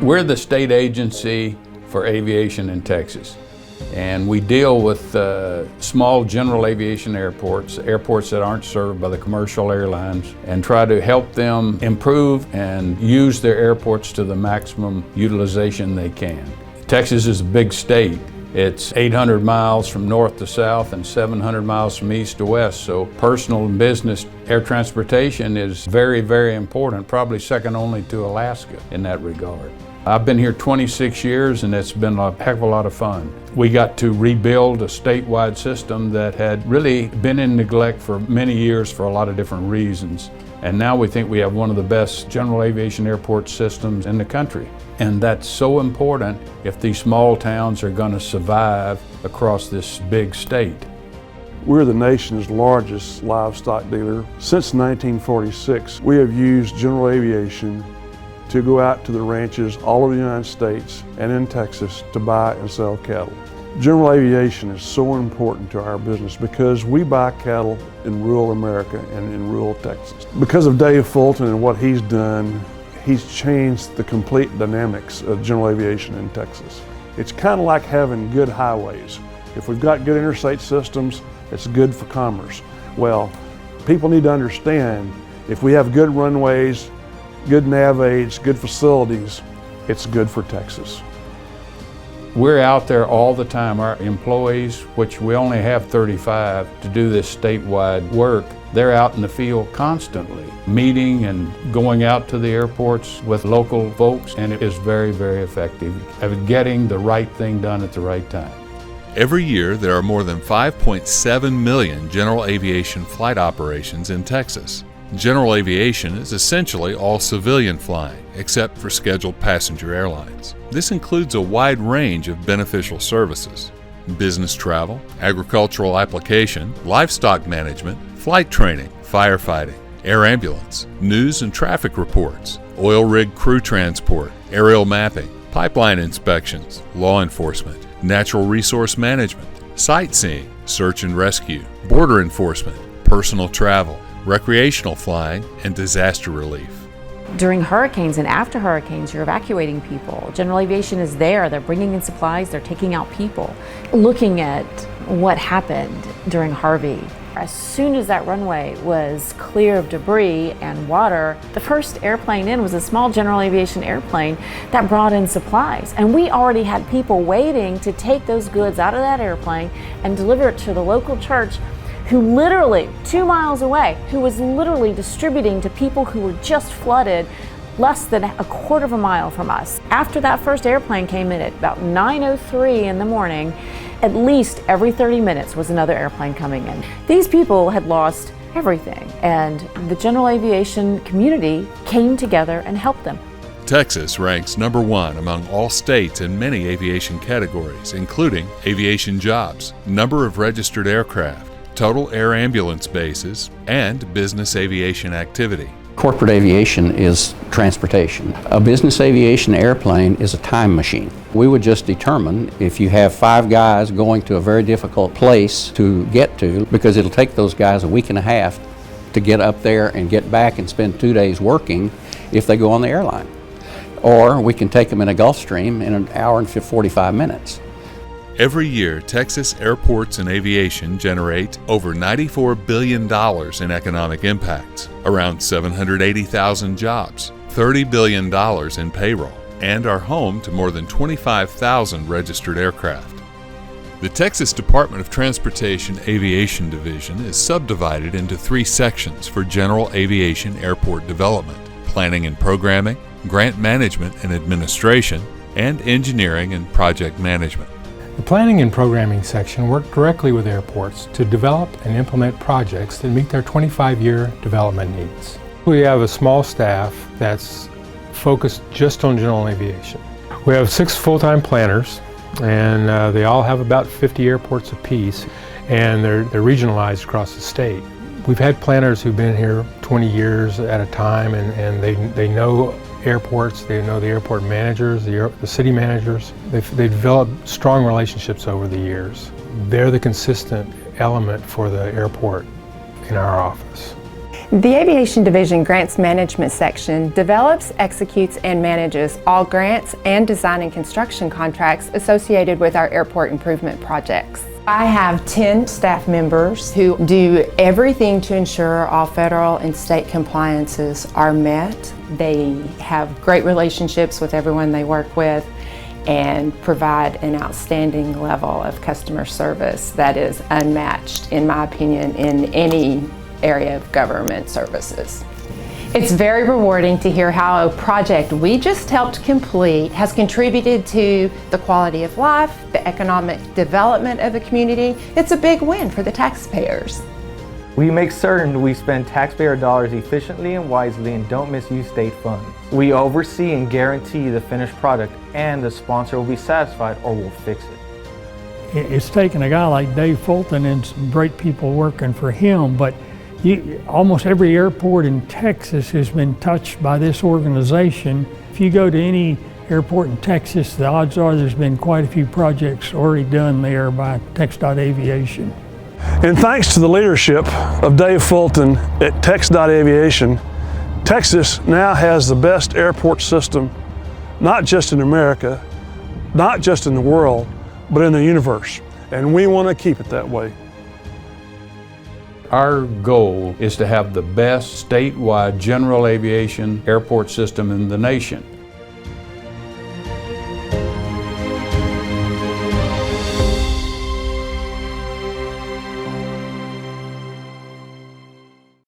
We're the state agency for aviation in Texas, and we deal with small general aviation airports that aren't served by the commercial airlines, and try to help them improve and use their airports to the maximum utilization they can. Texas is a big state. It's 800 miles from north to south and 700 miles from east to west, so personal and business air transportation is very, very important, probably second only to Alaska in that regard. I've been here 26 years and it's been a heck of a lot of fun. We got to rebuild a statewide system that had really been in neglect for many years for a lot of different reasons. And now we think we have one of the best general aviation airport systems in the country. And that's so important if these small towns are going to survive across this big state. We're the nation's largest livestock dealer. Since 1946, we have used general aviation to go out to the ranches all over the United States and in Texas to buy and sell cattle. General aviation is so important to our business because we buy cattle in rural America and in rural Texas. Because of Dave Fulton and what he's done, he's changed the complete dynamics of general aviation in Texas. It's kind of like having good highways. If we've got good interstate systems, it's good for commerce. Well, people need to understand if we have good runways, good nav aids, good facilities, it's good for Texas. We're out there all the time. Our employees, which we only have 35 to do this statewide work, they're out in the field constantly, meeting and going out to the airports with local folks, and it is very, very effective at getting the right thing done at the right time. Every year, there are more than 5.7 million general aviation flight operations in Texas. General aviation is essentially all civilian flying, except for scheduled passenger airlines. This includes a wide range of beneficial services: business travel, agricultural application, livestock management, flight training, firefighting, air ambulance, news and traffic reports, oil rig crew transport, aerial mapping, pipeline inspections, law enforcement, natural resource management, sightseeing, search and rescue, border enforcement, personal travel, recreational flying, and disaster relief. During hurricanes and after hurricanes, you're evacuating people. General aviation is there. They're bringing in supplies. They're taking out people. Looking at what happened during Harvey, as soon as that runway was clear of debris and water, the first airplane in was a small general aviation airplane that brought in supplies. And we already had people waiting to take those goods out of that airplane and deliver it to the local church, who literally, 2 miles away, who was literally distributing to people who were just flooded less than a quarter of a mile from us. After that first airplane came in at about 9:03 in the morning, at least every 30 minutes was another airplane coming in. These people had lost everything, and the general aviation community came together and helped them. Texas ranks number 1 among all states in many aviation categories, including aviation jobs, number of registered aircraft, total air ambulance bases, and business aviation activity. Corporate aviation is transportation. A business aviation airplane is a time machine. We would just determine if you have 5 guys going to a very difficult place to get to, because it'll take those guys a week and a half to get up there and get back and spend 2 days working if they go on the airline. Or we can take them in a Gulfstream in an hour and 45 minutes. Every year, Texas airports and aviation generate over $94 billion in economic impacts, around 780,000 jobs, $30 billion in payroll, and are home to more than 25,000 registered aircraft. The Texas Department of Transportation Aviation Division is subdivided into 3 sections for general aviation airport development: planning and programming, grant management and administration, and engineering and project management. The Planning and Programming section worked directly with airports to develop and implement projects that meet their 25-year development needs. We have a small staff that's focused just on general aviation. We have 6 full-time planners, and they all have about 50 airports apiece, and they're regionalized across the state. We've had planners who've been here 20 years at a time, and they know airports, they know the airport managers, the city managers. They've developed strong relationships over the years. They're the consistent element for the airport in our office. The Aviation Division Grants Management Section develops, executes, and manages all grants and design and construction contracts associated with our airport improvement projects. I have 10 staff members who do everything to ensure all federal and state compliances are met. They have great relationships with everyone they work with and provide an outstanding level of customer service that is unmatched, in my opinion, in any area of government services. It's very rewarding to hear how a project we just helped complete has contributed to the quality of life, the economic development of the community. It's a big win for the taxpayers. We make certain we spend taxpayer dollars efficiently and wisely and don't misuse state funds. We oversee and guarantee the finished product, and the sponsor will be satisfied or will fix it. It's taken a guy like Dave Fulton and some great people working for him, but almost every airport in Texas has been touched by this organization. If you go to any airport in Texas, the odds are there's been quite a few projects already done there by TxDOT Aviation. And thanks to the leadership of Dave Fulton at TxDOT Aviation, Texas now has the best airport system, not just in America, not just in the world, but in the universe. And we want to keep it that way. Our goal is to have the best statewide general aviation airport system in the nation.